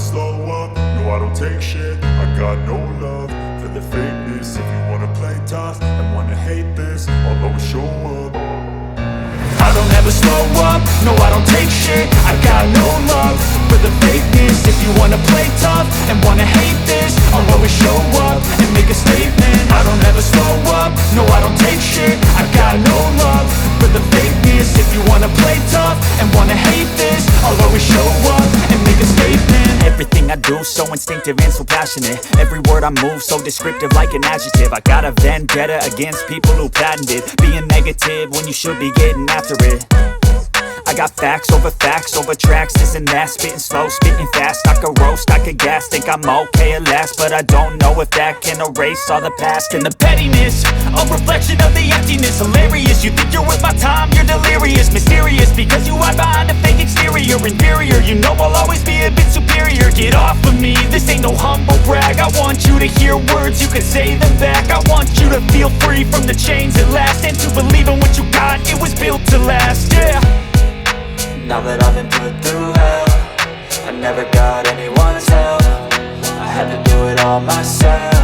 slow up, no I don't take shit. I got no love for the fakeness. If you wanna play tough and wanna hate this, I'll always show up. I don't ever slow up, no I don't take shit. I got no love for the fakeness. If you wanna play tough and wanna hate this, I'll always show up and make a statement. I don't ever slow up, no I don't take shit. I got no love for the fakeness. If you wanna play tough and wanna hate this, I'll always show up and make a statement. Everything I do so instinctive and so passionate. Every word I move so descriptive like an adjective. I got a vendetta against people who patented being negative when you should be getting after it. I got facts over tracks, this and that. Spitting slow, spitting fast, I could roast, I could gas. Think I'm okay at last, but I don't know if that can erase all the past. And the pettiness, a reflection of the emptiness. Hilarious, you think you're worth my time, you're delirious. Mysterious, because you hide behind a fake exterior. Inferior, you know I'll always be a bit superior. Get off of me, this ain't no humble brag. I want you to hear words, you can say them back. I want you to feel free from the chains at last, and to believe in what you got, it was built to last, yeah. Now that I've been put through hell, I never got anyone's help. I had to do it all myself.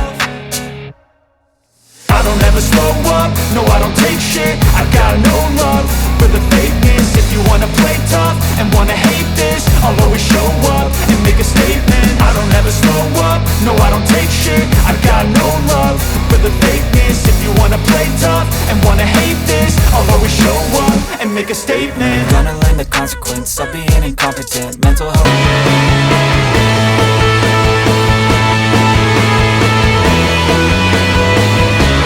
I don't ever slow up, no I don't take shit. I got no love for the fakeness. If you wanna play tough and wanna hate this, I'll always show up and make a statement. I don't ever slow up, no I don't take shit. I got no love for the fakeness. If you wanna play tough and wanna hate this, I'll always show up and make a statement. Gonna learn the consequence of being incompetent. Mental health